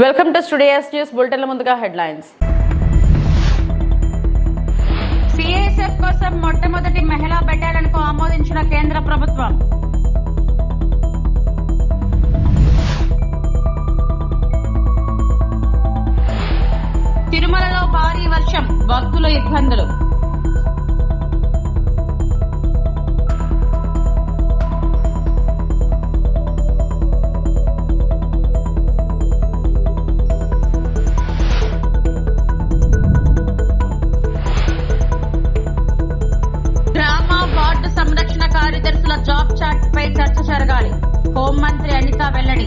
Welcome to studios news bulletin ముందుగా headlines. CISF కోసం మొట్టమొదటి మహిళా బెటాలియన్కు ఆమోదించిన కేంద్ర ప్రభుత్వం. తిరుమలలో భారీ వర్షం, భక్తుల ఇబ్బందులు. సంరక్షణ కార్యదర్శుల జాబ్ చార్ట్ పై చర్చ జరగాలి. హోంమంత్రి అనిత వెల్లడి.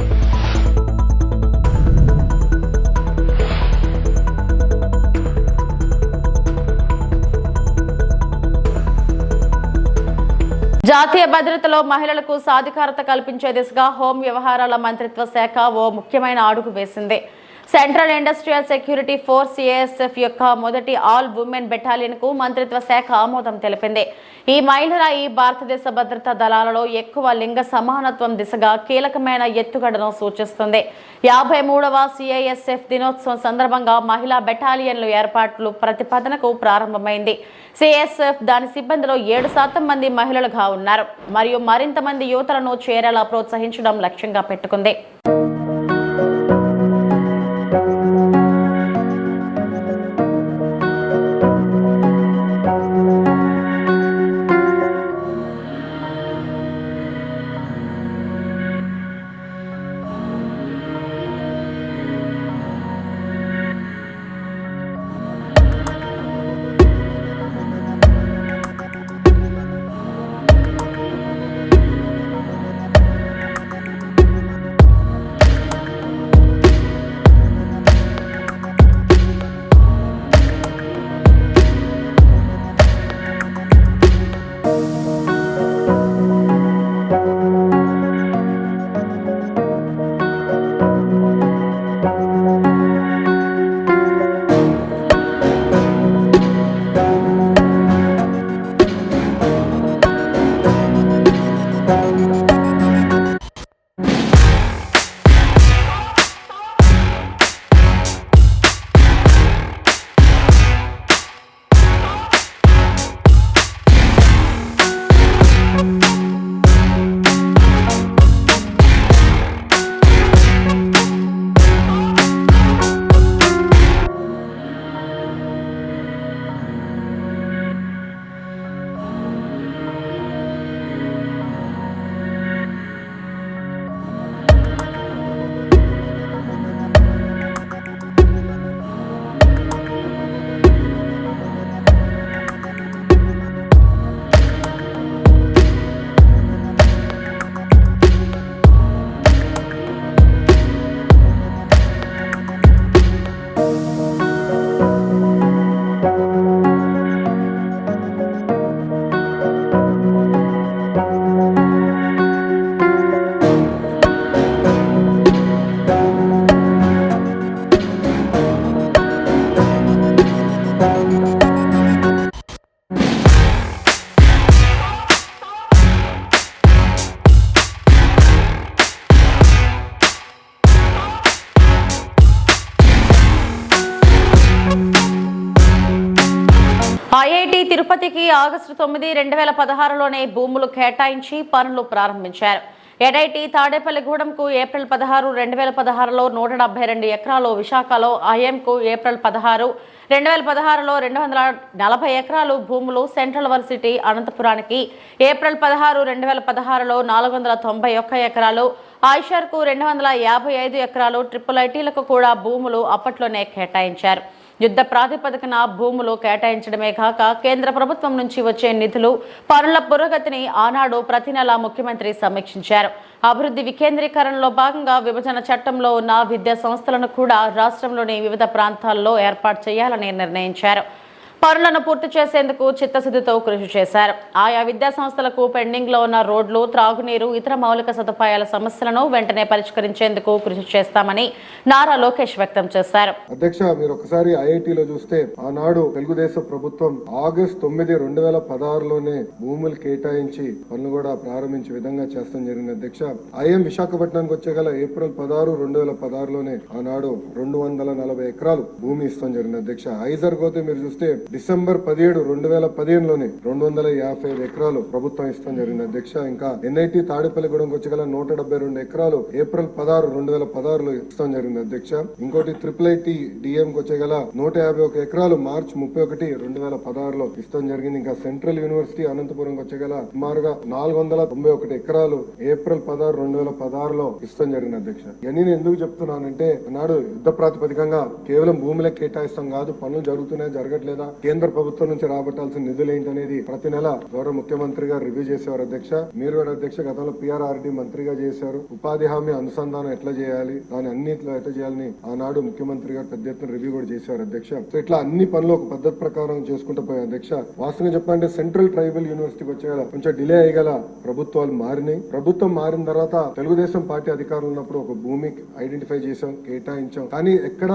జాతీయ భద్రతలో మహిళలకు సాధికారత కల్పించే దిశగా హోం వ్యవహారాల మంత్రిత్వ శాఖ ఓ ముఖ్యమైన అడుగు వేసింది. Central industrial security force CISF యొక్క మొదటి ఆల్ ఉమెన్ బెటాలియన్ కు మంత్రిత్వ శాఖ ఆమోదం తెలిపింది. ఈ మహిళరాయి భారతదేశ భద్రతా దళాలలో ఎక్కువ లింగ సమానత్వం దిశగా కీలకమైన ఎత్తుగడను సూచిస్తుంది. 53వ సిఐఎస్ఎఫ్ దినోత్సవం సందర్భంగా మహిళా బెటాలియన్లు ఏర్పాట్లు ప్రతిపాదనకు ప్రారంభమైంది. సిఐఎస్ఎఫ్ దాని సిబ్బందిలో 7% మంది మహిళలుగా ఉన్నారు మరియు మరింత మంది యువతలను చేరేలా ప్రోత్సహించడం లక్ష్యంగా పెట్టుకుంది. ఐఐటి తిరుపతికి ఆగస్టు 9, 2016లోనే భూములు కేటాయించి పనులు ప్రారంభించారు. ఎన్ఐటి తాడేపల్లిగూడెంకు ఏప్రిల్ 16, 2016లో 172 ఎకరాలు, విశాఖలో ఐఎంకు ఏప్రిల్ 16, 2016లో 240 ఎకరాలు భూములు, సెంట్రల్ వర్సిటీ అనంతపురానికి ఏప్రిల్ 16, 2016లో 491 ఎకరాలు, ఐషర్కు 255 ఎకరాలు, ట్రిపుల్ ఐటీలకు కూడా భూములు అప్పట్లోనే కేటాయించారు. యుద్ధ ప్రాతిపదికన భూములు కేటాయించడమే కాక కేంద్ర ప్రభుత్వం నుంచి వచ్చే నిధులు, పనుల పురోగతిని ఆనాడు ప్రతి నెలా ముఖ్యమంత్రి సమీక్షించారు. అభివృద్ధి వికేంద్రీకరణలో భాగంగా విభజన చట్టంలో ఉన్న విద్యా సంస్థలను కూడా రాష్ట్రంలోని వివిధ ప్రాంతాల్లో ఏర్పాటు చేయాలని నిర్ణయించారు. పనులను పూర్తి చేసేందుకు చిత్తశుద్ధితో కృషి చేశారు. ఆయా విద్యా సంస్థలకు పెండింగ్ లో ఉన్న రోడ్లు, త్రాగునీరు, ఇతర మౌలిక సదుపాయాల సమస్యలను వెంటనే పరిష్కరించేందుకు కృషి చేస్తామని నారా లోకేష్ వ్యక్తం చేశారు. అధ్యక్ష, మీరు ఒకసారి ఐఐటీలో చూస్తే ఆనాడు తెలుగుదేశం ప్రభుత్వం ఆగస్టు 9, 2016లోనే భూములు కేటాయించి పనులు కూడా ప్రారంభించే విధంగా చేస్తాం జరిగింది. అధ్యక్ష, ఐఎం విశాఖపట్నానికి వచ్చేగల ఏప్రిల్ 16, 2016లోనే ఆనాడు 240 ఎకరాలు భూమి ఇస్తాం జరిగింది. అధ్యక్ష, ఐజర్ పోతే మీరు చూస్తే డిసెంబర్ 17, 2015లోనే 255 ఎకరాలు ప్రభుత్వం ఇస్తాం జరిగింది. అధ్యక్ష, ఇంకా ఎన్ఐటి తాడేపల్లిగూడెంకి వచ్చేగల 172 ఎకరాలు ఏప్రిల్ 16, 2016లో ఇస్తాం జరిగింది. అధ్యక్ష, ఇంకోటి IIIT డిఎం కి వచ్చేగల 151 ఎకరాలు మార్చి 31, 2016లో ఇస్తాం జరిగింది. ఇంకా సెంట్రల్ యూనివర్సిటీ అనంతపురంకి వచ్చేగల సుమారుగా 491 ఎకరాలు ఏప్రిల్ 16, 2016లో ఇస్తాం జరిగింది. అధ్యక్ష, ఇవన్నీ నేను ఎందుకు చెప్తున్నానంటే నాడు యుద్ధ ప్రాతిపదికంగా కేవలం భూములే కేటాయిస్తాం కాదు, పనులు జరుగుతున్నాయి జరగట్లేదా, కేంద్ర ప్రభుత్వం నుంచి రాబట్టాల్సిన నిధులు ఏంటనేది ప్రతి నెల గౌరవ ముఖ్యమంత్రి గారు రివ్యూ చేసేవారు. అధ్యక్ష, మీరు కూడా అధ్యక్ష గతంలో PRRD మంత్రిగా చేశారు. ఉపాధి హామీ అనుసంధానం ఎట్లా చేయాలి, దాని అన్నింటిలో ఎట్లా చేయాలని ఆనాడు ముఖ్యమంత్రి గారు పెద్ద ఎత్తున రివ్యూ కూడా చేశారు. అధ్యక్ష, సో ఇట్లా అన్ని పనులు ఒక పద్ధతి ప్రకారం చేసుకుంటూ పోయాయి. అధ్యక్ష, వాస్తవంగా చెప్పాలంటే సెంట్రల్ ట్రైబల్ యూనివర్సిటీకి వచ్చేగల కొంచెం డిలే అయ్యగల ప్రభుత్వాలు మారినాయి. ప్రభుత్వం మారిన తర్వాత తెలుగుదేశం పార్టీ అధికారులు ఉన్నప్పుడు ఒక భూమి ఐడెంటిఫై చేశాం, కేటాయించాం, కానీ ఎక్కడ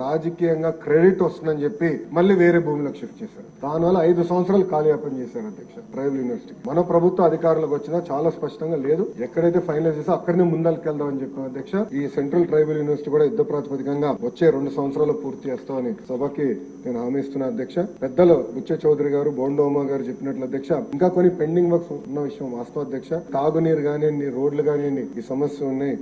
రాజకీయంగా క్రెడిట్ వస్తుందని చెప్పి మళ్ళీ వేరే భూమిలోకి షిఫ్ట్ చేశారు. దానివల్ల 5 సంవత్సరాలు కాలయాపన చేశారు. అధ్యక్ష, ట్రైబల్ యూనివర్సిటీ మన ప్రభుత్వ అధికారులకు వచ్చినా చాలా స్పష్టంగా లేదు, ఎక్కడైతే ఫైనలైజ్ చేసో అక్కడనే ముందరికెళ్దామని చెప్పాం. అధ్యక్ష, ఈ సెంట్రల్ ట్రైబల్ యూనివర్సిటీ కూడా యుద్ధ ప్రాతిపదికంగా వచ్చే 2 సంవత్సరాలు పూర్తి చేస్తామని సభకి నేను హామీ ఇస్తున్నా. అధ్యక్ష, పెద్దలు బుచ్చ చౌదరి గారు, బోండోమా గారు చెప్పినట్లు అధ్యక్ష, ఇంకా కొన్ని పెండింగ్ వర్క్స్ ఉన్న విషయం వాస్తవం. అధ్యక్ష, తాగునీరు కానివ్వండి, రోడ్లు కానివ్వండి, ఈ సమస్య ఉన్నాయి.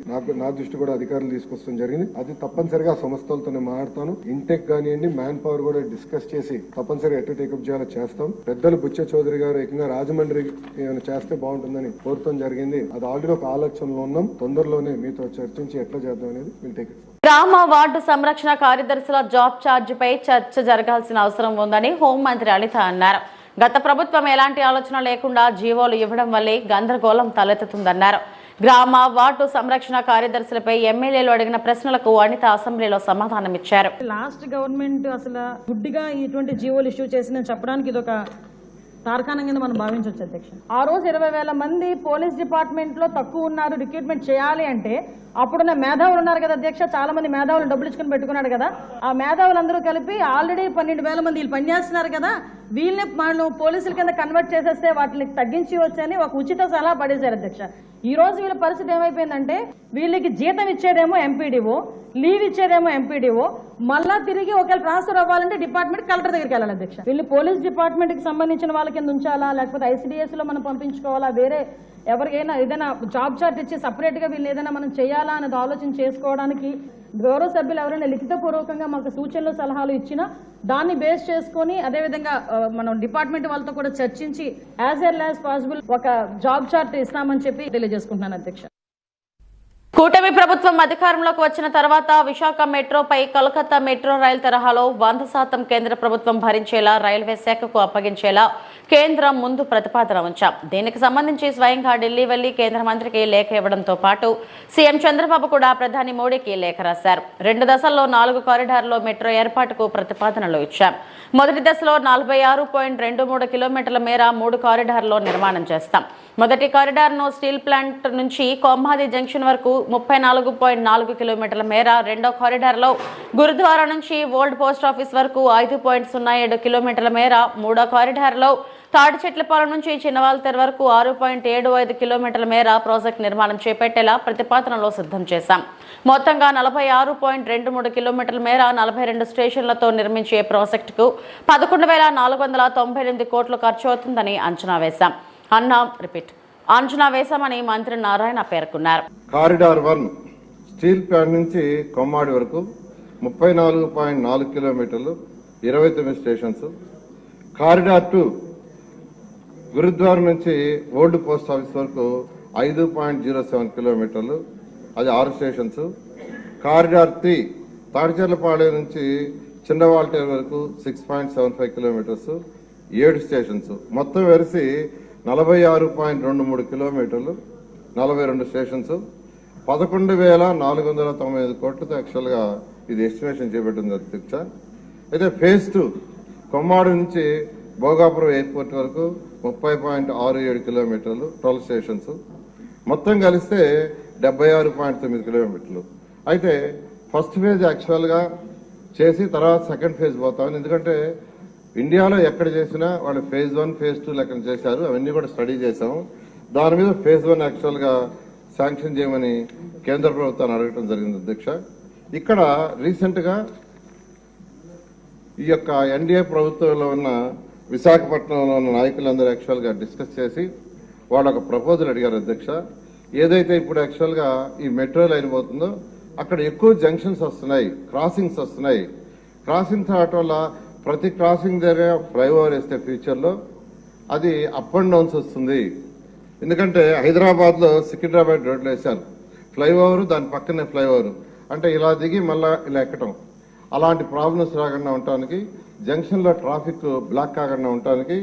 నా దృష్టి కూడా అధికారులు తీసుకొస్తాం జరిగింది. అది తప్పనిసరిగా సంస్థలతో మాట్లాడతాను. ఇంటెక్ కానివ్వండి, మ్యాన్ పవర్ కూడా డిస్కస్ చేసి తప్పనిసరిగా ఎటు టేకప్ చేయాలో చేస్తాం. పెద్దలు బుచ్చ చౌదరి గారు ఏకంగా రాజమండ్రి ఏమైనా చేస్తే బాగుంటుందని కోరటం జరిగింది. అది ఆల్రెడీ ఒక ఆలోచనలో ఉన్నాం. తొందరలోనే మీతో చర్చించి ఎట్లా చేద్దాం అనేది విల్ టేక్ ఇట్. గ్రామ వార్డు సంరక్షణ కార్యదర్శుల జాబ్ ఛార్జిపై చర్చ జరగాల్సిన అవసరం ఉందని హోంమంత్రి అనిత అన్నారు. గత ప్రభుత్వం ఎలాంటి ఆలోచన లేకుండా జీవోలు ఇవ్వడం వల్లే గందరగోళం తలెత్తుతుందన్నారు. గ్రామ వార్డు సంరక్షణ కార్యదర్శులపై ఎమ్మెల్యేలు అడిగిన ప్రశ్నలకు అనిత అసెంబ్లీలో సమాధానమిచ్చారు. లాస్ట్ గవర్నమెంట్ అసలు గుడ్డిగా ఇటువంటి జీవోలు ఇష్యూ చేసిన చెప్పడానికి ఇది ఒక తార్కాణం కింద మనం భావించవచ్చు. అధ్యక్ష, ఆ రోజు 20,000 మంది పోలీస్ డిపార్ట్మెంట్ లో తక్కువ ఉన్నారు, రిక్రూట్మెంట్ చేయాలి అంటే అప్పుడున్న మేధావులు ఉన్నారు కదా అధ్యక్ష, చాలా మంది మేధావులు డబ్బులు ఇచ్చుకుని పెట్టుకున్నాడు కదా, ఆ మేధావులందరూ కలిపి ఆల్రెడీ 12,000 మంది వీళ్ళు పనిచేస్తున్నారు కదా, వీళ్ళని మనం పోలీసుల కింద కన్వర్ట్ చేసేస్తే వాటిని తగ్గించి వచ్చని ఒక ఉచిత సలహా పడేశారు. అధ్యక్ష, ఈ రోజు వీళ్ళ పరిస్థితి ఏమైపోయిందంటే వీళ్ళకి జీతం ఇచ్చేదేమో ఎంపీడీఓ, లీవ్ ఇచ్చేదేమో ఎంపీడీఓ, మళ్ళా తిరిగి ఒకవేళ ట్రాన్స్ఫర్ అవ్వాలంటే డిపార్ట్మెంట్ కలెక్టర్ దగ్గరికి వెళ్ళాలి. అధ్యక్ష, వీళ్ళు పోలీస్ డిపార్ట్మెంట్ కి సంబంధించిన వాళ్ళ కింద ఉంచాలా, లేకపోతే ICDS లో మనం పంపించుకోవాలా, వేరే ఎవరికైనా ఏదైనా జాబ్ చార్ట్ ఇచ్చి సపరేట్ గా వీళ్ళు ఏదైనా మనం చేయాలా అనేది ఆలోచన చేసుకోవడానికి గౌరవ సభ్యులు ఎవరైనా లిఖితపూర్వకంగా మాకు సూచనలు సలహాలు ఇచ్చినా దాన్ని బేస్ చేసుకుని అదేవిధంగా మనం డిపార్ట్మెంట్ వాళ్ళతో కూడా చర్చించి యాజ్ ఎర్లీ యాజ్ పాసిబుల్ ఒక జాబ్ చార్ట్ ఇస్తామని చెప్పి తెలియజేసుకుంటున్నాను. అధ్యక్ష, కూటమి ప్రభుత్వం అధికారంలోకి వచ్చిన తర్వాత విశాఖ మెట్రోపై కోల్కతా మెట్రో రైలు తరహాలో 100% కేంద్ర ప్రభుత్వం భరించేలా రైల్వే శాఖకు అప్పగించేలా కేంద్రం ముందు ప్రతిపాదన ఉంచాం. దీనికి సంబంధించి స్వయంగా ఢిల్లీ వెళ్లి కేంద్ర మంత్రికి లేఖ ఇవ్వడంతో పాటు సీఎం చంద్రబాబు కూడా ప్రధాని మోడీకి లేఖ రాశారు. 2 దశల్లో 4 కారిడార్లో మెట్రో ఏర్పాటుకు ప్రతిపాదనలు ఇచ్చాం. మొదటి దశలో 46.23 కిలోమీటర్ల మేర 3 కారిడార్లో నిర్మాణం చేస్తాం. మొదటి కారిడార్ను స్టీల్ ప్లాంట్ నుంచి కొమ్మాది జంక్షన్ వరకు 34.4 కిలోమీటర్ల మేర, రెండో కారిడార్లో గురుద్వారా నుంచి ఓల్డ్ పోస్ట్ ఆఫీస్ వరకు 5.07 కిలోమీటర్ల మేర, మూడో కారిడార్లో తాడిచెట్లపాలెం నుంచి చిన్నవాల్తెర వరకు 6.75 కిలోమీటర్ల మేర ప్రాజెక్టు నిర్మాణం చేపట్టేలా ప్రతిపాదనలో సిద్ధం చేశాం. మొత్తంగా 46.23 కిలోమీటర్ల మేర 42 స్టేషన్లతో నిర్మించే ప్రాజెక్టుకు 11,498 కోట్లు ఖర్చు అవుతుందని అంచనా వేశామని మంత్రి నారాయణ పేర్కొన్నారు. కారిడార్ 1 స్టీల్ ప్లాంట్ నుంచి కొమ్మాడి వరకు 34.4 కిలోమీటర్లు, 29 స్టేషన్స్. కారిడార్ 2 గురుద్వారా నుంచి ఓల్డ్ పోస్ట్ ఆఫీస్ వరకు 5.07 కిలోమీటర్లు, అది 6 స్టేషన్స్. కారిడార్ 3 తాడిచెర్లపాలెం నుంచి చిన్నవాల్టేరు వరకు 6.75 కిలోమీటర్స్, 7 స్టేషన్స్. మొత్తం వెలిసి 46.23 కిలోమీటర్లు, 42 స్టేషన్స్, 11,495 కోట్లతో యాక్చువల్గా ఇది ఎస్టిమేషన్ చేపట్టింది అధ్యక్ష. అయితే ఫేజ్ 2 కొమ్మాడు నుంచి భోగాపురం ఎయిర్పోర్ట్ వరకు 30.67 కిలోమీటర్లు 12 స్టేషన్స్, మొత్తం కలిస్తే 76.9 కిలోమీటర్లు. అయితే ఫస్ట్ ఫేజ్ యాక్చువల్గా చేసి తర్వాత సెకండ్ ఫేజ్ పోతామని, ఎందుకంటే ఇండియాలో ఎక్కడ చేసినా వాళ్ళు ఫేజ్ 1 ఫేజ్ 2 లెక్కన చేశారు, అవన్నీ కూడా స్టడీ చేశాము. దాని మీద ఫేజ్ 1 యాక్చువల్గా శాంక్షన్ చేయమని కేంద్ర ప్రభుత్వాన్ని అడగటం జరిగింది అధ్యక్ష. ఇక్కడ రీసెంట్గా ఈ యొక్క ఎన్డీఏ ప్రభుత్వంలో ఉన్న విశాఖపట్నంలో ఉన్న నాయకులందరూ యాక్చువల్గా డిస్కస్ చేసి వాళ్ళు ఒక ప్రపోజల్ అడిగారు అధ్యక్ష. ఏదైతే ఇప్పుడు యాక్చువల్గా ఈ మెట్రో లైన్ పోతుందో అక్కడ ఎక్కువ జంక్షన్స్ వస్తున్నాయి, క్రాసింగ్స్ వస్తున్నాయి. క్రాసింగ్స్ రావటం వల్ల ప్రతి క్రాసింగ్ దగ్గర ఫ్లైఓవర్ వేస్తే ఫ్యూచర్లో అది అప్ అండ్ డౌన్స్ వస్తుంది. ఎందుకంటే హైదరాబాద్లో సికింద్రాబాద్ రోడ్లు వేశారు, ఫ్లైఓవర్ దాని పక్కనే ఫ్లైఓవర్, అంటే ఇలా దిగి మళ్ళా ఇలా ఎక్కటం. అలాంటి ప్రాబ్లమ్స్ రాకుండా ఉండటానికి, జంక్షన్లో ట్రాఫిక్ బ్లాక్ కాకుండా ఉండటానికి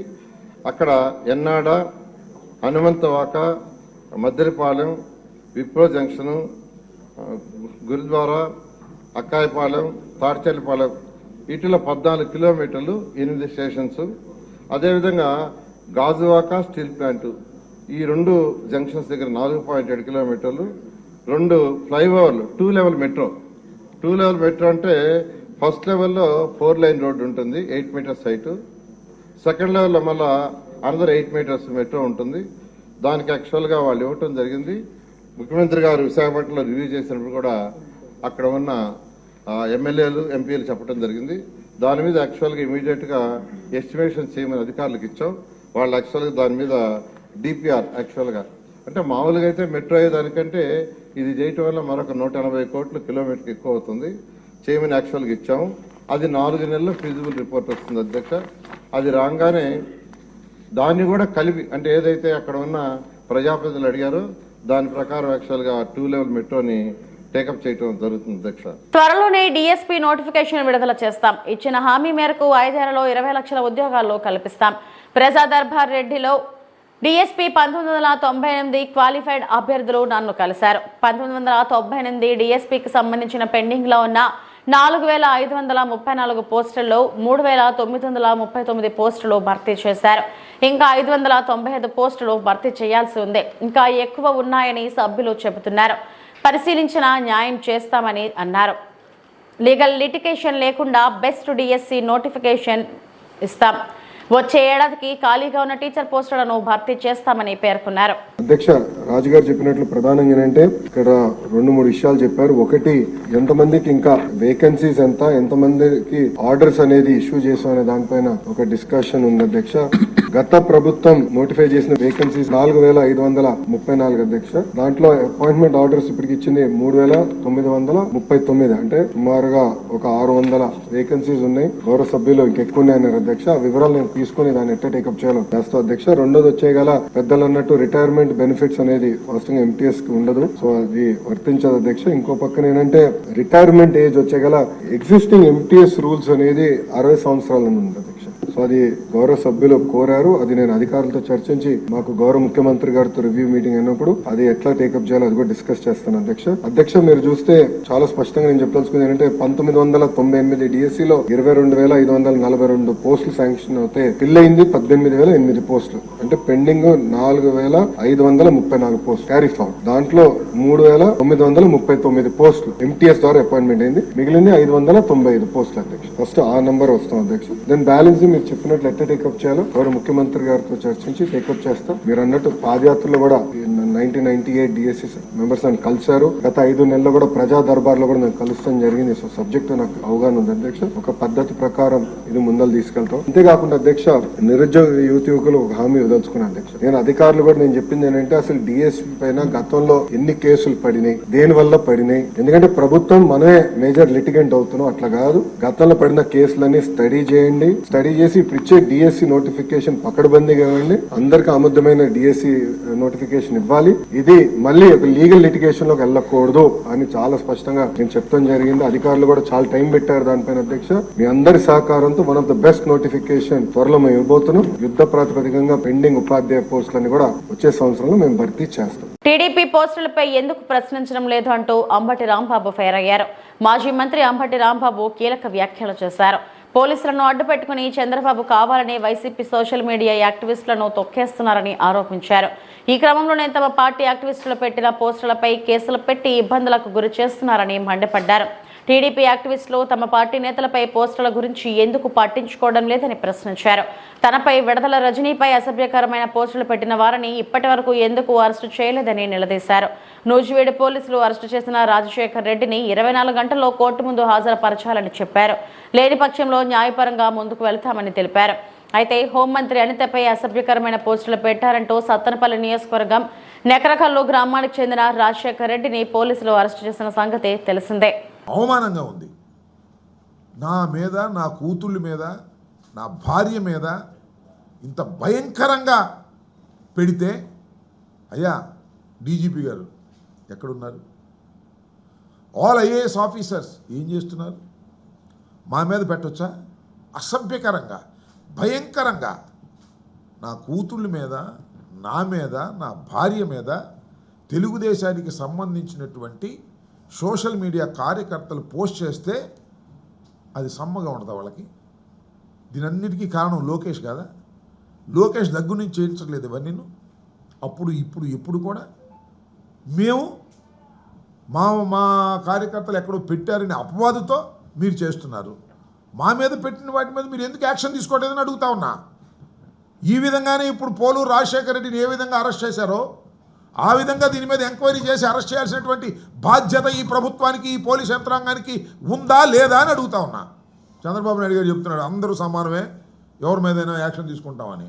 అక్కడ ఎన్నాడ, హనుమంతవాక, మద్దెలపాలెం, విప్రో జంక్షను, గురుద్వారా, అక్కాయపాలెం, తాడ్చెల్లిపాలెం వీటిలో 14 కిలోమీటర్లు 8 స్టేషన్స్. అదేవిధంగా గాజువాక స్టీల్ ప్లాంట్ ఈ 2 జంక్షన్స్ దగ్గర 4.7 కిలోమీటర్లు, 2 ఫ్లైఓవర్లు, 2 లెవెల్ మెట్రో. 2 లెవెల్ మెట్రో అంటే ఫస్ట్ లెవెల్లో 4 లైన్ రోడ్డు ఉంటుంది, 8 మీటర్స్ హైట్. సెకండ్ లెవెల్లో మళ్ళా అనదర్ 8 మీటర్స్ మెట్రో ఉంటుంది. దానికి యాక్చువల్గా వాళ్ళు ఇవ్వటం జరిగింది. ముఖ్యమంత్రి గారు విశాఖపట్నంలో రివ్యూ చేసినప్పుడు కూడా అక్కడ ఉన్న ఎమ్మెల్యేలు, ఎంపీలు చెప్పడం జరిగింది. దాని మీద యాక్చువల్గా ఇమీడియట్గా ఎస్టిమేషన్ చేయమని అధికారులకు ఇచ్చాం. వాళ్ళు యాక్చువల్గా దాని మీద డిపిఆర్ యాక్చువల్గా అంటే మామూలుగా అయితే మెట్రో అయ్యేదానికంటే ఇది చేయటం వల్ల మరొక 180 కోట్లు కిలోమీటర్కి ఎక్కువ అవుతుంది, చేయమని యాక్చువల్గా ఇచ్చాము. అది 4 నెలల్లో ఫీజిబుల్ రిపోర్ట్ వస్తుంది అధ్యక్ష. అది రాగానే దాన్ని కూడా కలిపి, అంటే ఏదైతే అక్కడ ఉన్న ప్రజాప్రతినిధులు అడిగారో దాని ప్రకారం యాక్చువల్గా 2 లెవెల్ మెట్రోని టేకప్ చేయడం జరుగుతుంది అధ్యక్ష. త్వరలోనే డిఎస్పీ నోటిఫికేషన్ విడుదల చేస్తాం. ఇచ్చిన హామీ మేరకు 5 ఏళ్లలో 20 లక్షల ఉద్యోగాల్లో కల్పిస్తాం. ప్రజా దర్బార్ రెడ్డిలో డిఎస్పీ 1998 క్వాలిఫైడ్ అభ్యర్థులు నన్ను కలిశారు. 1998 డిఎస్పీకి సంబంధించిన పెండింగ్ లో ఉన్న 4534 పోస్టుల్లో 3939 పోస్టులు భర్తీ చేశారు. ఇంకా 595 పోస్టులు భర్తీ చేయాల్సి ఉంది. ఇంకా ఎక్కువ ఉన్నాయని సభ్యులు చెబుతున్నారు. పరిశీలించిన న్యాయం చేస్తామని అన్నారు. లీగల్ లిటిగేషన్ లేకుండా బెస్ట్ డిఎస్సి నోటిఫికేషన్ ఇస్తాం. వచ్చే ఏడాదికి ఖాళీగా ఉన్న టీచర్ పోస్టులను భర్తీ చేస్తామని పేర్కొన్నారు. అధ్యక్ష, రాజుగారు చెప్పినట్లు ప్రధానంగా ఏంటంటే ఇక్కడ 2-3 విషయాలు చెప్పారు. ఒకటి, ఎంతమందికి ఇంకా వేకెన్సీస్ ఎంతమందికి ఆర్డర్స్ అనేది ఇష్యూ చేసామనే దానిపైన ఒక డిస్కషన్ ఉంది అధ్యక్ష. గత ప్రభుత్వం నోటిఫై చేసిన వేకెన్సీస్ 4534 అధ్యక్ష. దాంట్లో అపాయింట్మెంట్ ఆర్డర్స్ ఇప్పటికి ఇచ్చింది 3939, అంటే సుమారుగా ఒక 600 వేకెన్సీస్ ఉన్నాయి. గౌరవ సభ్యులు ఇంకెక్కువ ఉన్నాయన్నారు అధ్యక్ష. ఆ వివరాలు నేను తీసుకుని దాన్ని ఎట్లా టేకప్ చేయాలో చేస్తా అధ్యక్ష. రెండోది వచ్చేగల పెద్దలు అన్నట్టు రిటైర్మెంట్ బెనిఫిట్స్ అనేది ఫస్ట్ ఎంటీఎస్ కి ఉండదు, సో అది వర్తించదు అధ్యక్ష. ఇంకో పక్కన ఏంటంటే రిటైర్మెంట్ ఏజ్ వచ్చేగల ఎగ్జిస్టింగ్ ఎంటీఎస్ రూల్స్ అనేది 60 సంవత్సరాల ఉంది అధ్యక్ష. సో అది గౌరవ సభ్యులు కోరారు. అది నేను అధికారులతో చర్చించి మాకు గౌరవ ముఖ్యమంత్రి గారితో రివ్యూ మీటింగ్ అయినప్పుడు అది ఎట్లా టేకప్ చేయాలో అది కూడా డిస్కస్ చేస్తాను అధ్యక్ష. అధ్యక్ష, మీరు చూస్తే చాలా స్పష్టంగా నేను చెప్పదలుచుకుంది ఏంటంటే 1998 డిఎస్సీలో 22,542 పోస్టులు శాంక్షన్ అవుతే ఫిల్ అయింది 18,008 పోస్టులు, అంటే పెండింగ్ 4,534 పోస్టులు క్యారీ ఫార్వర్డ్. దాంట్లో 3,939 పోస్టులు ఎంటీఎస్ ద్వారా అపాయింట్మెంట్ అయింది. మిగిలింది 595 పోస్టులు అధ్యక్ష. ఫస్ట్ ఆ నంబర్ వస్తాం అధ్యక్ష. దెన్ బ్యాలెన్స్ మీరు చెప్పినట్లు ఎట్లా టేకప్ చేయాలో గౌరవ ముఖ్యమంత్రి గారితో చర్చించి టేకప్ చేస్తాం. మీరు అన్నట్టు పాదయాత్రలో కూడా 1998 డిఎస్సీ మెంబర్స్ నన్ను కలిశారు. గత 5 నెలల్లో కూడా ప్రజా దర్బార్ లో కూడా నేను కలుస్తాం జరిగింది. సో సబ్జెక్ట్ నాకు అవగాహన ఉంది అధ్యక్ష. ఒక పద్ధతి ప్రకారం ఇది ముందలు తీసుకెళ్తాం. అంతేకాకుండా అధ్యక్ష, నిరుద్యోగ యువకులు ఒక హామీ వదలుచుకున్నాను అధ్యక్ష. నేను అధికారులు కూడా నేను చెప్పింది ఏంటంటే అసలు డిఎస్పీ పైన గతంలో ఎన్ని కేసులు పడినాయి, దేని వల్ల పడినాయి, ఎందుకంటే ప్రభుత్వం మనమే మేజర్ లిటిగెంట్ అవుతున్నాం, అట్లా కాదు. గతంలో పడిన కేసులన్నీ స్టడీ చేయండి, స్టడీ చేసి ఇప్పుడు ఇచ్చే డిఎస్సి నోటిఫికేషన్ పకడ్బందీగా ఇవ్వండి, అందరికి ఆమోదమైన డిఎస్సి నోటిఫికేషన్ ఇవ్వాలి. ఇది మళ్ళీ ఒక లీగల్ లిటిగేషన్ లోకి వెళ్ళకూడదు అని చాలా స్పష్టంగా నేను చెప్తాం జరిగింది. అధికారులు కూడా చాలా టైం పెట్టారు దానిపైన అధ్యక్ష. మీ అందరి సహకారంతో one of the best notification త్వరలో మేము ఇవ్వబోతున్నాం. యుద్ధ ప్రాతిపదికంగా పెండింగ్ ఉపాధ్యాయ పోస్టులని కూడా వచ్చే సంవత్సరంలో మేము భర్తీ చేస్తాం. టీడీపీ పోస్టులపై ఎందుకు ప్రశ్నించడం లేదు అంటూ అంబటి రాంబాబు ఫైర్ అయ్యారు. మాజీ మంత్రి అంబటి రాంబాబు కీలక వ్యాఖ్యలు చేశారు. పోలీసులను అడ్డుపెట్టుకుని చంద్రబాబు కావాలని వైసీపీ సోషల్ మీడియా యాక్టివిస్టులను తొక్కేస్తున్నారని ఆరోపించారు. ఈ క్రమంలోనే తమ పార్టీ యాక్టివిస్టులు పెట్టిన పోస్టులపై కేసులు పెట్టి ఇబ్బందులకు గురి చేస్తున్నారని మండిపడ్డారు. టీడీపీ యాక్టివిస్టులు తమ పార్టీ నేతలపై పోస్టుల గురించి ఎందుకు పట్టించుకోవడం లేదని ప్రశ్నించారు. తనపై విడదల రజనీపై అసభ్యకరమైన పోస్టులు పెట్టిన వారిని ఇప్పటి వరకు ఎందుకు అరెస్టు చేయలేదని నిలదీశారు. నూజివీడు పోలీసులు అరెస్టు చేసిన రాజశేఖర్ రెడ్డిని 24 గంటల్లో కోర్టు ముందు హాజరుపరచాలని చెప్పారు. లేని పక్షంలో న్యాయపరంగా ముందుకు వెళ్తామని తెలిపారు. అయితే హోంమంత్రి అనితపై అసభ్యకరమైన పోస్టులు పెట్టారంటూ సత్తెనపల్లి నియోజకవర్గం నెకరకల్లు గ్రామానికి చెందిన రాజశేఖర్ రెడ్డిని పోలీసులు అరెస్టు చేసిన సంగతి తెలిసిందే. అవమానంగా ఉంది. నా మీద, నా కూతుళ్ళ మీద, నా భార్య మీద ఇంత భయంకరంగా పెడితే అయ్యా డీజీపీ గారు ఎక్కడున్నారు? ఆల్ ఐఏఎస్ ఆఫీసర్స్ ఏం చేస్తున్నారు? మా మీద పెట్టొచ్చా? అసభ్యకరంగా, భయంకరంగా నా కూతుళ్ళ మీద, నా మీద, నా భార్య మీద తెలుగుదేశానికి సంబంధించినటువంటి సోషల్ మీడియా కార్యకర్తలు పోస్ట్ చేస్తే అది సమ్మగా ఉండదు వాళ్ళకి. దీనన్నిటికీ కారణం లోకేష్ కదా. లోకేష్ దగ్గర నుంచి చేయించట్లేదు ఇవన్నీ. అప్పుడు ఇప్పుడు ఎప్పుడు కూడా మేము మా కార్యకర్తలు ఎక్కడో పెట్టారని అపవాదుతో మీరు చేస్తున్నారు. మా మీద పెట్టిన వాటి మీద మీరు ఎందుకు యాక్షన్ తీసుకోవట్లేదని అడుగుతా ఉన్నా. ఈ విధంగానే ఇప్పుడు పోలూరు రాజశేఖర రెడ్డిని ఏ విధంగా అరెస్ట్ చేశారో ఆ విధంగా దీని మీద ఎంక్వైరీ చేసి అరెస్ట్ చేయాల్సినటువంటి బాధ్యత ఈ ప్రభుత్వానికి, ఈ పోలీస్ యంత్రాంగానికి ఉందా లేదా అని అడుగుతా ఉన్నా. చంద్రబాబు నాయుడు గారు చెప్తున్నాడు అందరూ సమానమే, ఎవరి మీదైనా యాక్షన్ తీసుకుంటామని.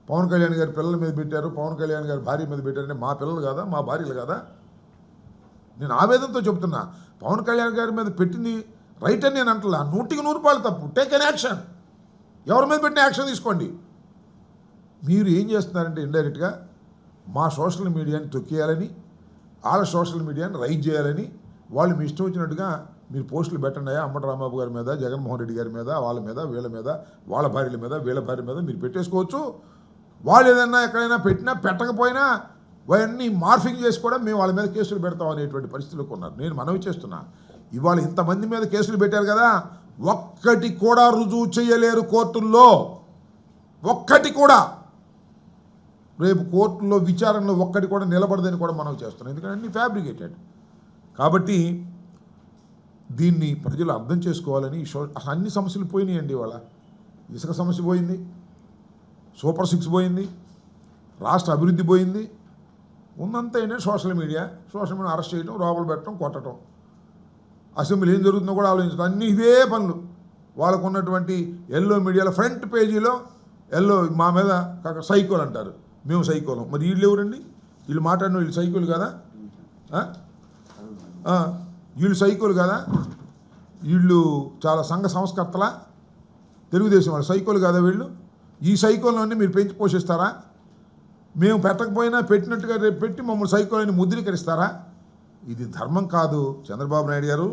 పవన్ కళ్యాణ్ గారి పిల్లల మీద పెట్టారు, పవన్ కళ్యాణ్ గారి భార్య మీద పెట్టారంటే మా పిల్లలు కదా, మా భార్యలు కదా. నేను ఆవేదనతో చెప్తున్నా. పవన్ కళ్యాణ్ గారి మీద పెట్టింది రైట్ అని నేను అంటలా. 100% తప్పు. Take an action. ఎవరి మీద పెట్టిన యాక్షన్ తీసుకోండి. మీరు ఏం చేస్తున్నారంటే ఇండైరెక్ట్గా మా సోషల్ మీడియాని తొక్కేయాలని, వాళ్ళ సోషల్ మీడియాని రైజ్ చేయాలని వాళ్ళు మీ ఇష్టం వచ్చినట్టుగా మీరు పోస్టులు పెట్టండి. అంబటి రాంబాబు గారి మీద, జగన్మోహన్ రెడ్డి గారి మీద, వాళ్ళ మీద, వీళ్ళ మీద, వాళ్ళ భార్యల మీద, వీళ్ళ భార్య మీద మీరు పెట్టేసుకోవచ్చు. వాళ్ళు ఏదైనా ఎక్కడైనా పెట్టినా పెట్టకపోయినా అవన్నీ మార్ఫింగ్ చేసి కూడా మేము వాళ్ళ మీద కేసులు పెడతాం అనేటువంటి పరిస్థితులకు ఉన్నారు. నేను మనవి చేస్తున్నా, ఇవాళ ఇంతమంది మీద కేసులు పెట్టారు కదా, ఒక్కటి కూడా రుజువు చేయలేరు కోర్టుల్లో. ఒక్కటి కూడా రేపు కోర్టులో విచారణలో ఒక్కటి కూడా నిలబడదని కూడా మనం చేస్తున్నాం. ఎందుకంటే అన్ని ఫ్యాబ్రికేటెడ్. కాబట్టి దీన్ని ప్రజలు అర్థం చేసుకోవాలని అన్ని సమస్యలు పోయినాయండి. ఇవాళ ఇసుక సమస్య పోయింది, సూపర్ 6 పోయింది, రాష్ట్ర అభివృద్ధి పోయింది. ఉన్నంత ఏంటంటే సోషల్ మీడియా అరెస్ట్ చేయడం, లోపల పెట్టడం, కొట్టడం. అసెంబ్లీ ఏం జరుగుతుందో కూడా ఆలోచించడం. అన్నీ ఇవే పనులు. వాళ్ళకు ఉన్నటువంటి ఎల్లో మీడియాలో ఫ్రంట్ పేజీలో ఎల్లో మా మీద సైకోలు అంటారు, మేము సైకోలం. మరి వీళ్ళు ఎవరండి? వీళ్ళు మాట్లాడిన వీళ్ళు సైకోలు కదా? వీళ్ళు సైకోలు కదా? వీళ్ళు చాలా సంఘ సంస్కర్తలా? తెలుగుదేశం వాళ్ళు సైకోలు కదా వీళ్ళు? ఈ సైకోలన్నీ మీరు పెంచి పోషిస్తారా? మేము పెట్టకపోయినా పెట్టినట్టుగా రేపు పెట్టి మమ్మల్ని సైకోలని ముద్రీకరిస్తారా? ఇది ధర్మం కాదు. చంద్రబాబు నాయుడు గారు,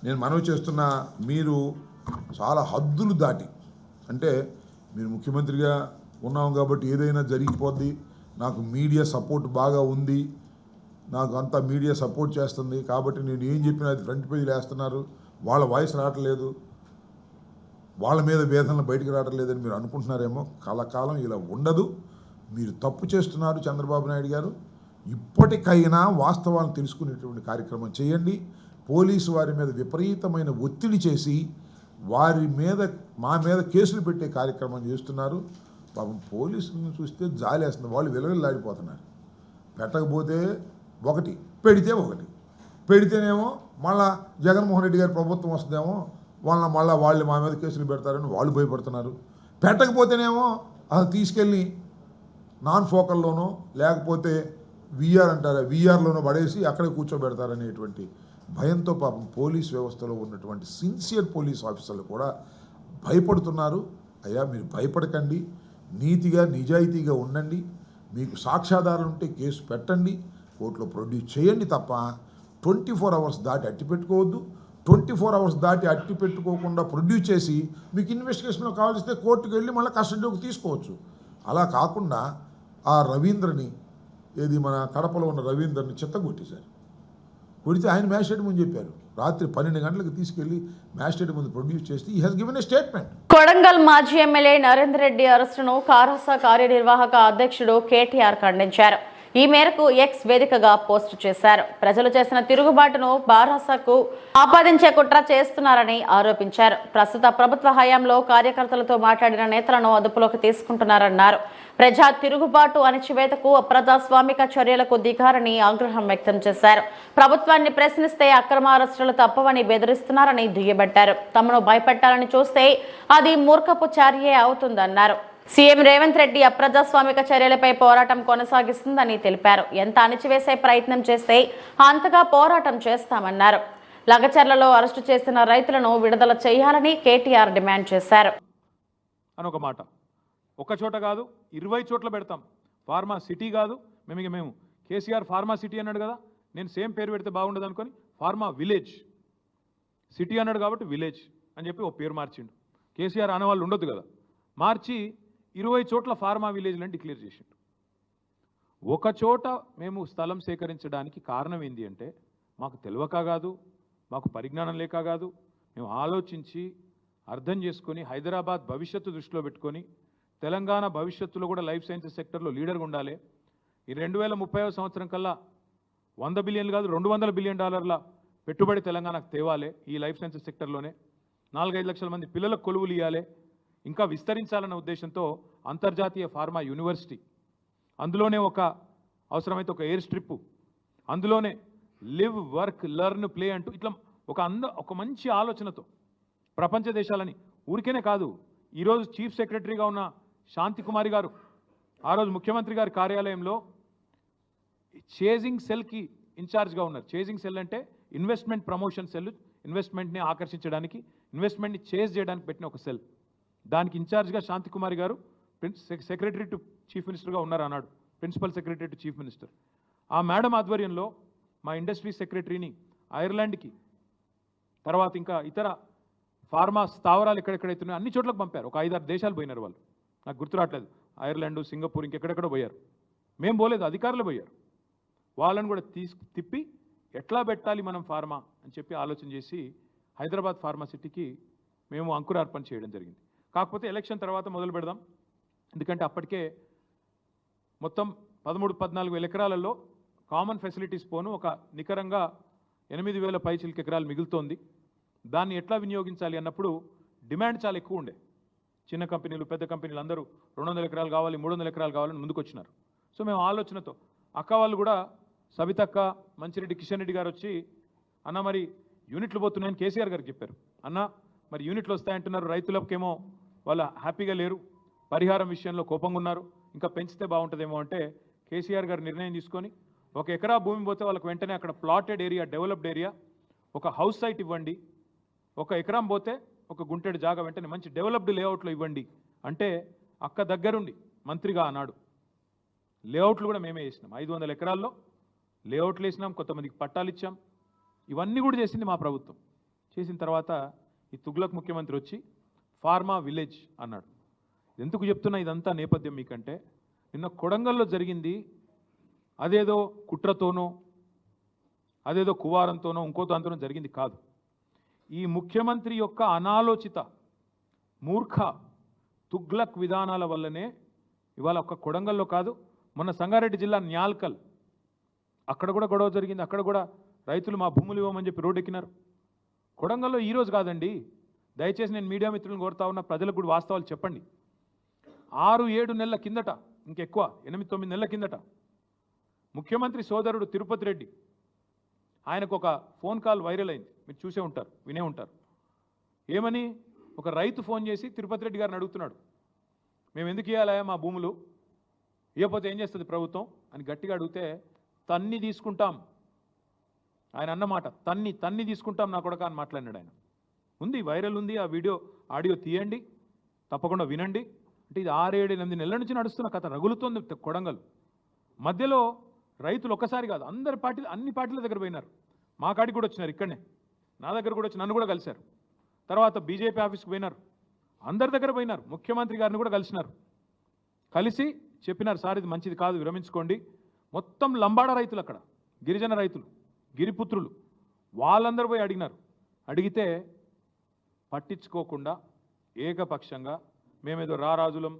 నేను మనవి చేస్తున్నా, మీరు చాలా హద్దులు దాటి, అంటే మీరు ముఖ్యమంత్రిగా ఉన్నాం కాబట్టి ఏదైనా జరిగిపోద్ది, నాకు మీడియా సపోర్ట్ బాగా ఉంది, నాకు అంతా మీడియా సపోర్ట్ చేస్తుంది కాబట్టి నేను ఏం చెప్పినా అది ఫ్రంట్ పేజీలు వేస్తున్నారు, వాళ్ళ వాయిస్ రావట్లేదు, వాళ్ళ మీద వేదనలు బయటకు రావట్లేదని మీరు అనుకుంటున్నారేమో. కలకాలం ఇలా ఉండదు. మీరు తప్పు చేస్తున్నారు చంద్రబాబు నాయుడు గారు. ఇప్పటికైనా వాస్తవాలను తెలుసుకునేటువంటి కార్యక్రమం చేయండి. పోలీసు వారి మీద విపరీతమైన ఒత్తిడి చేసి వారి మీద, మా మీద కేసులు పెట్టే కార్యక్రమం చేస్తున్నారు. పాపం పోలీసులను చూస్తే జాలేస్తుంది. వాళ్ళు విలవిల్లాడిపోతున్నారు. పెట్టకపోతే ఒకటి, పెడితే ఒకటి. పెడితేనేమో మళ్ళా జగన్మోహన్ రెడ్డి గారి ప్రభుత్వం వస్తుందేమో, వాళ్ళు మా మీద కేసులు పెడతారని వాళ్ళు భయపడుతున్నారు. పెట్టకపోతేనేమో అది తీసుకెళ్ళి నాన్ ఫోకల్లోనో లేకపోతే విఆర్ అంటారు, విఆర్లోనో పడేసి అక్కడే కూర్చోబెడతారనేటువంటి భయంతో పాపం పోలీస్ వ్యవస్థలో ఉన్నటువంటి సిన్సియర్ పోలీస్ ఆఫీసర్లు కూడా భయపడుతున్నారు. అయ్యా మీరు భయపడకండి, నీతిగా నిజాయితీగా ఉండండి. మీకు సాక్ష్యాధారాలు ఉంటే కేసు పెట్టండి, కోర్టులో ప్రొడ్యూస్ చేయండి తప్ప 24 అవర్స్ దాటి అట్టి పెట్టుకోవద్దు. 24 అవర్స్ దాటి అట్టి పెట్టుకోకుండా ప్రొడ్యూస్ చేసి మీకు ఇన్వెస్టిగేషన్లో కావాల్సితే కోర్టుకు వెళ్ళి మళ్ళీ కస్టడీలోకి తీసుకోవచ్చు. అలా కాకుండా ఆ రవీంద్రని, ఏది మన కడపలో ఉన్న రవీంద్రని చిత్తగొట్టేశారు. కొడితే ఆయన మ్యాజిస్ట్రేట్ ముందు చెప్పారు. రాత్రి 12 గంటలకు తీసుకెళ్లి మ్యాజిస్ట్రేట్ ముందు ప్రొడ్యూస్ చేస్తే ఈ has given a statement. Kodangal మాజీ ఎమ్మెల్యే నరేందర్ రెడ్డి అరెస్టును కారాస కార్యనిర్వాహక అధ్యక్షుడు కేటీఆర్ ఖండించారు. ఈ మేరకు ఎక్స్ వేదికగా పోస్టు చేశారు. ప్రజలు చేసిన తిరుగుబాటును బారాసాకు ఆపాదించే కుట్ర చేస్తున్నారని ఆరోపించారు. ప్రస్తుత ప్రభుత్వ హయాంలో కార్యకర్తలతో మాట్లాడిన నేతలను అదుపులోకి తీసుకుంటున్నారన్నారు. ప్రజా తిరుగుబాటు అణచివేతకు అప్రజాస్వామిక చర్యలకు దిగారని ఆగ్రహం వ్యక్తం చేశారు. ప్రభుత్వాన్ని ప్రశ్నిస్తే అక్రమ అరెస్టులు తప్పవని బెదిరిస్తున్నారని దుయ్యబట్టారు. తమను భయపెట్టాలని చూస్తే అది మూర్ఖపు చర్యే అవుతుందన్నారు. సీఎం రేవంత్ రెడ్డి అప్రజాస్వామిక చర్యలపై పోరాటం కొనసాగిస్తుందని తెలిపారు. ఎంత అణిచివేసే ప్రయత్నం చేస్తే అంతగా పోరాటం చేస్తామన్నారు. లగచర్లలో అరెస్టు చేసిన రైతులను విడుదల చేయాలని కేటీఆర్ డిమాండ్ చేశారు. అని ఒక మాట, ఒక చోట కాదు 20 చోట్ల పెడతాం. ఫార్మా సిటీ కాదు, మేము కేసీఆర్ ఫార్మా సిటీ అన్నాడు కదా, నేను సేమ్ పేరు పెడితే బాగుండదు అనుకొని ఫార్మా విలేజ్, సిటీ అన్నాడు కాబట్టి విలేజ్ అని చెప్పి ఓ పేరు మార్చిండు. కేసీఆర్ అనేవాళ్ళు ఉండొద్దు కదా, మార్చి 20 చోట్ల ఫార్మా విలేజ్లను డిక్లేర్ చేసిండు. ఒక చోట మేము స్థలం సేకరించడానికి కారణం ఏంటి అంటే మాకు తెలియక కాదు, మాకు పరిజ్ఞానం లేక కాదు, మేము ఆలోచించి అర్థం చేసుకొని హైదరాబాద్ భవిష్యత్తు దృష్టిలో పెట్టుకొని తెలంగాణ భవిష్యత్తులో కూడా లైఫ్ సైన్సెస్ సెక్టర్లో లీడర్గా ఉండాలి. ఈ 2030వ సంవత్సరం కల్లా 100 బిలియన్లు కాదు $200 బిలియన్ పెట్టుబడి తెలంగాణకు తేవాలి. ఈ లైఫ్ సైన్సెస్ సెక్టర్లోనే 4-5 లక్షల మంది పిల్లలకు కొలువులు ఇవ్వాలి, ఇంకా విస్తరించాలన్న ఉద్దేశంతో అంతర్జాతీయ ఫార్మా యూనివర్సిటీ, అందులోనే అవసరమైతే ఒక ఎయిర్ స్ట్రిప్, అందులోనే లివ్ వర్క్ లెర్న్ ప్లే అంటూ ఇట్లా ఒక మంచి ఆలోచనతో ప్రపంచ దేశాలని ఊరికేనే కాదు. ఈరోజు చీఫ్ సెక్రటరీగా ఉన్న శాంతి కుమారి గారు ఆ రోజు ముఖ్యమంత్రి గారి కార్యాలయంలో చేజింగ్ సెల్కి ఇన్ఛార్జ్గా ఉన్నారు. చేజింగ్ సెల్ అంటే ఇన్వెస్ట్మెంట్ ప్రమోషన్ సెల్, ఇన్వెస్ట్మెంట్ని ఆకర్షించడానికి, ఇన్వెస్ట్మెంట్ని చేజ్ చేయడానికి పెట్టిన ఒక సెల్. దానికి ఇన్ఛార్జ్గా శాంతి కుమారి గారు సెక్రటరీ టు చీఫ్ మినిస్టర్గా ఉన్నారు అన్నాడు, principal secretary to chief minister. ఆ మేడం ఆధ్వర్యంలో మా ఇండస్ట్రీ సెక్రటరీని ఐర్లాండ్కి, తర్వాత ఇంకా ఇతర ఫార్మా స్థావరాలు ఎక్కడెక్కడైతున్నాయో అన్ని చోట్లకు పంపారు. ఒక 5-6 దేశాలు పోయినారు వాళ్ళు, నాకు గుర్తు రావట్లేదు, ఐర్లాండ్, సింగపూర్, ఇంకెక్కడెక్కడో పోయారు. మేము పోలేదు, అధికారులు పోయారు. వాళ్ళని కూడా తిప్పి ఎట్లా పెట్టాలి మనం ఫార్మా అని చెప్పి ఆలోచన చేసి హైదరాబాద్ ఫార్మా సిటీకి మేము అంకురార్పణ చేయడం జరిగింది. కాకపోతే ఎలక్షన్ తర్వాత మొదలు పెడదాం, ఎందుకంటే అప్పటికే మొత్తం 13-14 ఎకరాలలో కామన్ ఫెసిలిటీస్ పోను ఒక నికరంగా 8,000 పైచిలకు ఎకరాలు మిగులుతోంది. దాన్ని ఎట్లా వినియోగించాలి అన్నప్పుడు డిమాండ్ చాలా ఎక్కువ ఉండే. చిన్న కంపెనీలు, పెద్ద కంపెనీలు అందరూ 200 ఎకరాలు కావాలి, 300 ఎకరాలు కావాలని ముందుకు వచ్చినారు. సో మేము ఆలోచనతో అక్క వాళ్ళు కూడా, సబితక్క, మంచిరెడ్డి కిషన్ రెడ్డి గారు వచ్చి, అన్న మరి యూనిట్లు పోతున్నాయని కేసీఆర్ గారికి చెప్పారు. అన్న మరి యూనిట్లు వస్తాయంటున్నారు, రైతులకేమో వాళ్ళ హ్యాపీగా లేరు, పరిహారం విషయంలో కోపంగా ఉన్నారు, ఇంకా పెంచితే బాగుంటుందేమో అంటే కేసీఆర్ గారు నిర్ణయం తీసుకొని 1 ఎకరా భూమి పోతే వాళ్ళకి వెంటనే అక్కడ ప్లాటెడ్ ఏరియా, డెవలప్డ్ ఏరియా, ఒక హౌస్ సైట్ ఇవ్వండి, 1 ఎకరం పోతే 1 గుంటెడు జాగా వెంటనే మంచి డెవలప్డ్ లేఅవుట్లో ఇవ్వండి అంటే అక్క దగ్గరుండి మంత్రిగా అన్నాడు. లేఅవుట్లు కూడా మేమే వేసినాం, 500 ఎకరాల్లో లేఅవుట్లు వేసినాం, కొంతమందికి పట్టాలు ఇచ్చాం. ఇవన్నీ కూడా చేసింది మా ప్రభుత్వం. చేసిన తర్వాత ఈ తుగ్లక్ ముఖ్యమంత్రి వచ్చి ఫార్మా విలేజ్ అన్నాడు. ఎందుకు చెప్తున్నా ఇదంతా నేపథ్యం మీకంటే, నిన్న కొడంగల్లో జరిగింది అదేదో కుట్రతోనో, అదేదో కువారంతోనో, ఇంకో దాంతోనో జరిగింది కాదు. ఈ ముఖ్యమంత్రి యొక్క అనాలోచిత మూర్ఖ తుగ్లక్ విధానాల వల్లనే ఇవాళ ఒక్క కొడంగల్లో కాదు, మొన్న సంగారెడ్డి జిల్లా న్యాల్కల్ అక్కడ కూడా గొడవ జరిగింది. అక్కడ కూడా రైతులు మా భూములు ఇవ్వమని చెప్పి రోడ్డు ఎక్కినారు. కొడంగల్లో ఈరోజు కాదండి, దయచేసి నేను మీడియా మిత్రులను కోరుతా ఉన్న, ప్రజలకు కూడా వాస్తవాలు చెప్పండి. 6-7 నెలల కిందట, ఇంకెక్కువ 8-9 నెలల కిందట ముఖ్యమంత్రి సోదరుడు తిరుపతి రెడ్డి, ఆయనకు ఒక ఫోన్ కాల్ వైరల్ అయింది, మీరు చూసే ఉంటారు, వినే ఉంటారు. ఏమని, ఒక రైతు ఫోన్ చేసి తిరుపతి రెడ్డి గారిని అడుగుతున్నాడు, మేము ఎందుకు ఇవ్వాలా మా భూములు, ఇవ్వకపోతే ఏం చేస్తుంది ప్రభుత్వం అని గట్టిగా అడిగితే, తన్ని తీసుకుంటాం ఆయన అన్నమాట, తన్ని తీసుకుంటాం నా కొడక అని మాట్లాడినాడు ఆయన. ఉంది, వైరల్ ఉంది, ఆ ఆడియో తీయండి, తప్పకుండా వినండి. అంటే ఇది 6-7-8 నెలల నుంచి నడుస్తున్న కథ, రగులుతోంది కొడంగల్. మధ్యలో రైతులు ఒక్కసారి కాదు, అన్ని పార్టీల దగ్గర పోయినారు. మా కాడికి కూడా వచ్చినారు, ఇక్కడనే నా దగ్గర కూడా వచ్చి నన్ను కూడా కలిశారు. తర్వాత బీజేపీ ఆఫీస్కి పోయినారు, అందరి దగ్గర పోయినారు, ముఖ్యమంత్రి గారిని కూడా కలిసినారు. కలిసి చెప్పినారు, సార్ ఇది మంచిది కాదు, విరమించుకోండి. మొత్తం లంబాడ రైతులు, అక్కడ గిరిజన రైతులు, గిరిపుత్రులు వాళ్ళందరూ పోయి అడిగితే పట్టించుకోకుండా ఏకపక్షంగా మేమేదో రారాజులం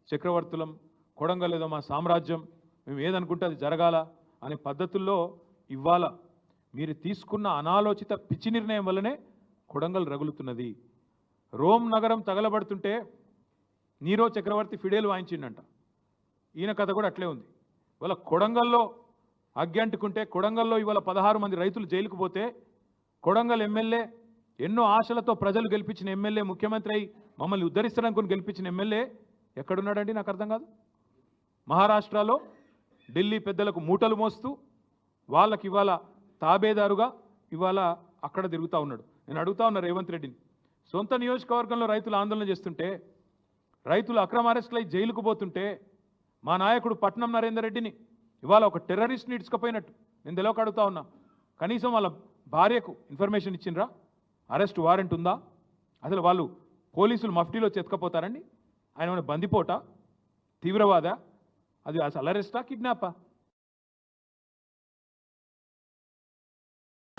చక్రవర్తులం కొడంగల్ ఏదో మా సామ్రాజ్యం మేము ఏదనుకుంటే అది జరగాల అనే పద్ధతుల్లో ఇవాళ మీరు తీసుకున్న అనాలోచిత పిచ్చి నిర్ణయం వల్లనే కొడంగల్ రగులుతున్నది. రోమ్ నగరం తగలబడుతుంటే నీరో చక్రవర్తి ఫిడేలు వాయించిండంట. ఈయన కథ కూడా అట్లే ఉంది. ఇవాళ కొడంగల్లో అగ్గి అంటుకుంటే కొడంగల్లో ఇవాళ 16 మంది రైతులు జైలుకు పోతే కొడంగల్ ఎమ్మెల్యే ఎన్నో ఆశలతో ప్రజలు గెలిపించిన ఎమ్మెల్యే ముఖ్యమంత్రి అయి మమ్మల్ని ఉద్ధరిస్తారనుకుని గెలిపించిన ఎమ్మెల్యే ఎక్కడున్నాడండి? నాకు అర్థం కాదు. మహారాష్ట్రలో ఢిల్లీ పెద్దలకు మూటలు మోస్తూ వాళ్ళకి ఇవాళ తాబేదారుగా ఇవాళ అక్కడ తిరుగుతూ ఉన్నాడు. నేను అడుగుతా ఉన్నా రేవంత్ రెడ్డిని, సొంత నియోజకవర్గంలో రైతులు ఆందోళన చేస్తుంటే రైతులు అక్రమ అరెస్టులై జైలుకు పోతుంటే మా నాయకుడు పట్నం నరేందర్ రెడ్డిని ఇవాళ ఒక టెర్రరిస్ట్ని ఇడ్చుకపోయినట్టు నేను తెలియక అడుగుతా ఉన్నా. కనీసం వాళ్ళ భార్యకు ఇన్ఫర్మేషన్ ఇచ్చిండ్రా? అరెస్ట్ వారెంట్ ఉందా? అసలు వాళ్ళు పోలీసులు మఫ్టీలో చెతకపోతారండి? ఆయన ఏమైనా బందిపోట, తీవ్రవాద? అది అసలు అరెస్టా, కిడ్నాపా?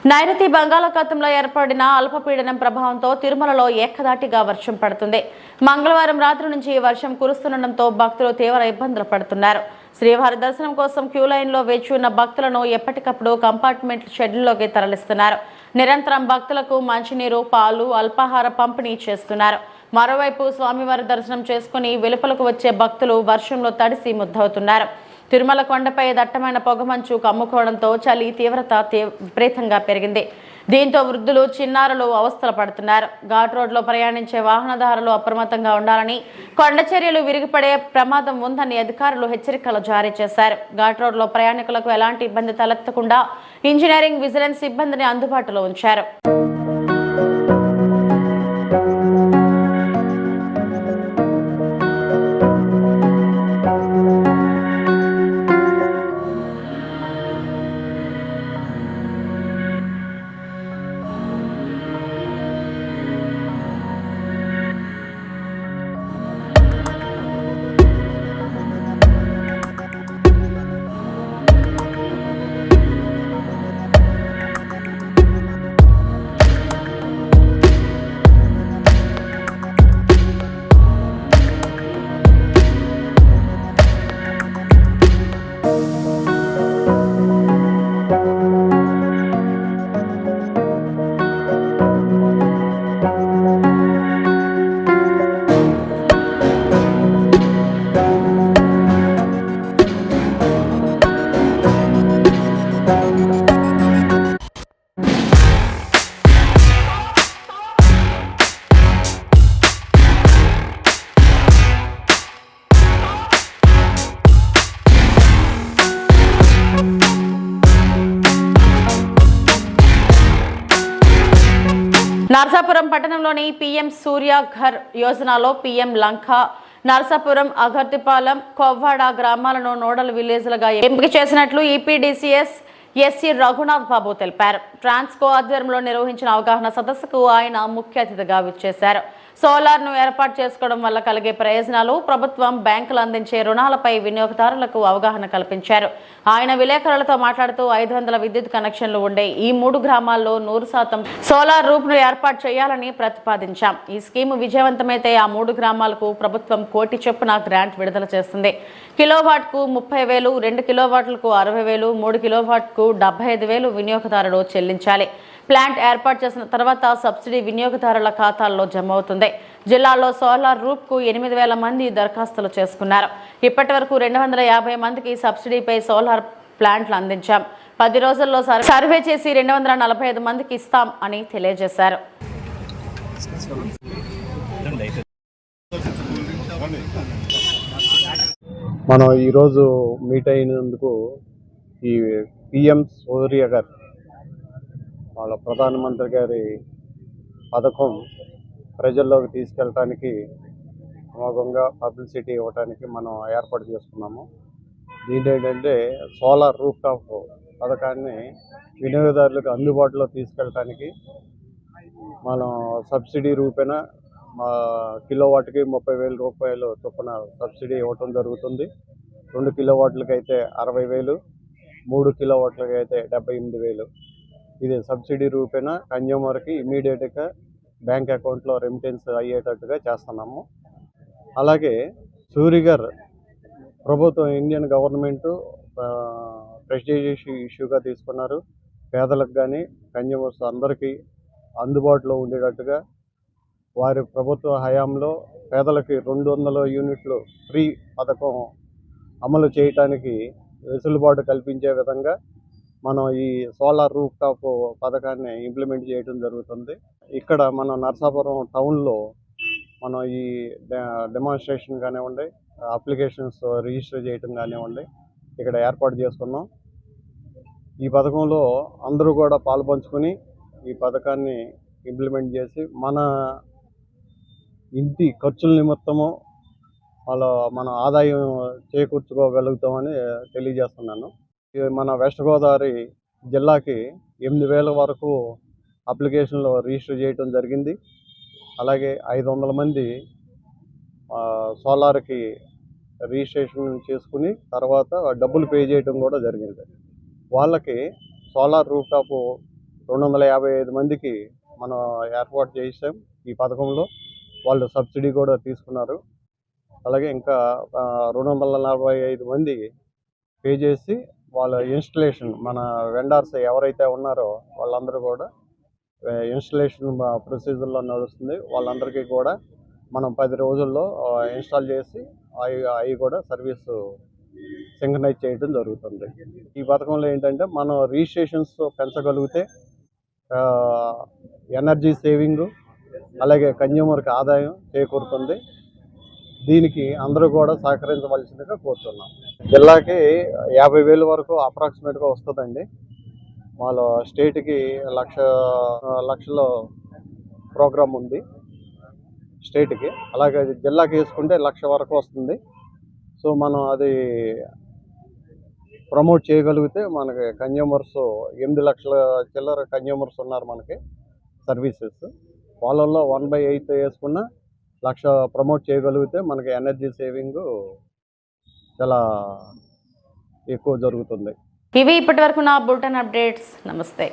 నైరుతి బంగాళాఖాతంలో ఏర్పడిన అల్పపీడనం ప్రభావంతో తిరుమలలో ఏకధాటిగా వర్షం పడుతుంది. మంగళవారం రాత్రి నుంచి వర్షం కురుస్తుండటంతో భక్తులు తీవ్ర ఇబ్బందులు పడుతున్నారు. శ్రీవారి దర్శనం కోసం క్యూ లైన్లో వేచి ఉన్న భక్తులను ఎప్పటికప్పుడు కంపార్ట్మెంట్ షెడ్యూల్లోకి తరలిస్తున్నారు. నిరంతరం భక్తులకు మంచినీరు, పాలు, అల్పాహార పంపిణీ చేస్తున్నారు. మరోవైపు స్వామివారి దర్శనం చేసుకుని వెలుపలకు వచ్చే భక్తులు వర్షంలో తడిసి ముద్దవుతున్నారు. తిరుమల కొండపై దట్టమైన పొగమంచు కమ్ముకోవడంతో చలి తీవ్రత విపరీతంగా పెరిగింది. దీంతో వృద్ధులు, చిన్నారులు అవస్థలు పడుతున్నారు. ఘాట్ రోడ్లో ప్రయాణించే వాహనదారులు అప్రమత్తంగా ఉండాలని, కొండ చర్యలు విరిగిపడే ప్రమాదం ఉందని అధికారులు హెచ్చరికలు జారీ చేశారు. ఘాట్ రోడ్లో ప్రయాణికులకు ఎలాంటి ఇబ్బంది తలెత్తకుండా ఇంజనీరింగ్, విజిలెన్స్ సిబ్బందిని అందుబాటులో ఉంచారు. నర్సాపురం పట్టణంలోని పీఎం సూర్య ఘర్ యోజనలో పీఎం లంక, నర్సాపురం, అగర్తిపాలెం, కొవ్వాడ గ్రామాలను నోడల్ విలేజ్లుగా ఎంపిక చేసినట్లు ఈపీడీసీఎస్ ఎస్సీ రఘునాథ్ బాబు తెలిపారు. ట్రాన్స్కో ఆధ్వర్యంలో నిర్వహించిన అవగాహన సదస్సుకు ఆయన ముఖ్య అతిథిగా విచ్చేశారు. సోలార్ను ఏర్పాటు చేసుకోవడం వల్ల కలిగే ప్రయోజనాలు, ప్రభుత్వం, బ్యాంకులు అందించే రుణాలపై వినియోగదారులకు అవగాహన కల్పించారు. ఆయన విలేకరులతో మాట్లాడుతూ 500 విద్యుత్ కనెక్షన్లు ఉండే ఈ 3 గ్రామాల్లో 100% సోలార్ రూఫ్ను ఏర్పాటు చేయాలని ప్రతిపాదించాం. ఈ స్కీము విజయవంతమైతే ఆ 3 గ్రామాలకు ప్రభుత్వం 1 కోటి చొప్పున గ్రాంట్ విడుదల చేస్తుంది. కిలోవాట్కు 30,000, 2 కిలోవాట్లకు 60,000, 3 కిలోవాట్కు 75,000 వినియోగదారుడు చెల్లించాలి. ప్లాంట్ ఏర్పాటు చేసిన తర్వాత సబ్సిడీ వినియోగదారుల ఖాతాల్లో జమ అవుతుంది. జిల్లాలో సోలార్ రూఫ్కు 8,000 మంది దరఖాస్తులు చేసుకున్నారు. ఇప్పటి వరకు 250 మందికి సబ్సిడీపై సోలార్ ప్లాంట్లు అందించాం. 10 రోజుల్లో సర్వే చేసి 245 మందికి ఇస్తాం అని తెలియజేశారు. మనం ఈరోజు మీట్ అయినందుకు ఈ పిఎం సూర్య గారు వాళ్ళ ప్రధానమంత్రి గారి పథకం ప్రజల్లోకి తీసుకెళ్ళటానికి అమోఘంగా పబ్లిసిటీ ఇవ్వడానికి మనం ఏర్పాటు చేసుకున్నాము. దీంట్లో ఏంటంటే సోలార్ రూఫ్ టాప్ పథకాన్ని వినియోగదారులకు అందుబాటులో తీసుకెళ్ళటానికి మనం సబ్సిడీ రూపేణ కిలోవాట్కి 30,000 రూపాయలు చొప్పున సబ్సిడీ ఇవ్వటం జరుగుతుంది. 2 కిలోవాట్లకి అయితే 60,000, 3 కిలోవాట్లకి అయితే 78,000. ఇది సబ్సిడీ రూపేణా కన్జ్యూమర్కి ఇమీడియట్గా బ్యాంక్ అకౌంట్లో రెమిటెన్స్ అయ్యేటట్టుగా చేస్తున్నాము. అలాగే సూరి గారు ప్రభుత్వం ఇండియన్ గవర్నమెంట్ ప్రెస్టీజియస్ ఇష్యూగా తీసుకున్నారు. పేదలకు కానీ కన్జ్యూమర్స్ అందరికీ అందుబాటులో ఉండేటట్టుగా వారి ప్రభుత్వ హయాంలో పేదలకి 200 యూనిట్లు ఫ్రీ పథకం అమలు చేయటానికి వెసులుబాటు కల్పించే విధంగా మనం ఈ సోలార్ రూఫ్ టాప్ పథకాన్ని ఇంప్లిమెంట్ చేయడం జరుగుతుంది. ఇక్కడ మన నరసాపురం టౌన్లో మనం ఈ డెమాన్స్ట్రేషన్ కానివ్వండి, అప్లికేషన్స్ రిజిస్టర్ చేయడం కానివ్వండి ఇక్కడ ఏర్పాటు చేసుకున్నాం. ఈ పథకంలో అందరూ కూడా పాలుపంచుకొని ఈ పథకాన్ని ఇంప్లిమెంట్ చేసి మన ఇంటి ఖర్చుల నిమిత్తము మన ఆదాయం చేకూర్చుకోగలుగుతామని తెలియజేస్తున్నాను. మన వెస్ట్ గోదావరి జిల్లాకి 8,000 వరకు అప్లికేషన్లు రిజిస్టర్ చేయడం జరిగింది. అలాగే 500 మంది సోలార్కి రిజిస్ట్రేషన్ చేసుకుని తర్వాత డబ్బులు పే చేయడం కూడా జరిగింది. వాళ్ళకి సోలార్ రూఫ్ టాప్ 255 మందికి మనం ఏర్పాటు చేసాం. ఈ పథకంలో వాళ్ళు సబ్సిడీ కూడా తీసుకున్నారు. అలాగే ఇంకా 245 మంది పే చేసి వాళ్ళ ఇన్స్టలేషన్ మన వెండర్స్ ఎవరైతే ఉన్నారో వాళ్ళందరూ కూడా ఇన్స్టలేషన్ ప్రొసీజర్లో నడుస్తుంది. వాళ్ళందరికీ కూడా మనం 10 రోజుల్లో ఇన్స్టాల్ చేసి అవి కూడా సర్వీసు సింక్రనైజ్ చేయడం జరుగుతుంది. ఈ పథకంలో ఏంటంటే మనం రిజిస్ట్రేషన్స్ పెంచగలిగితే ఎనర్జీ సేవింగ్ అలాగే కన్జ్యూమర్కి ఆదాయం చేకూరుతుంది. దీనికి అందరూ కూడా సహకరించవలసిందిగా కోరుతున్నాం. జిల్లాకి 50,000 వరకు అప్రాక్సిమేట్గా వస్తుందండి. వాళ్ళ స్టేట్కి లక్షల ప్రోగ్రామ్ ఉంది స్టేట్కి. అలాగే జిల్లాకి వేసుకుంటే 1,00,000 వరకు వస్తుంది. సో మనం అది ప్రమోట్ చేయగలిగితే మనకి కన్జ్యూమర్స్ 8 లక్షల చిల్లర కన్జ్యూమర్స్ ఉన్నారు మనకి సర్వీసెస్. వాళ్ళల్లో 1/8 వేసుకున్న 1,00,000 ప్రమోట్ చేయగలిగితే మనకి ఎనర్జీ సేవింగ్ చాలా ఎక్కువ జరుగుతుంది. ఇవి ఇప్పటివరకు నా బులెటిన్ అప్డేట్స్. నమస్తే.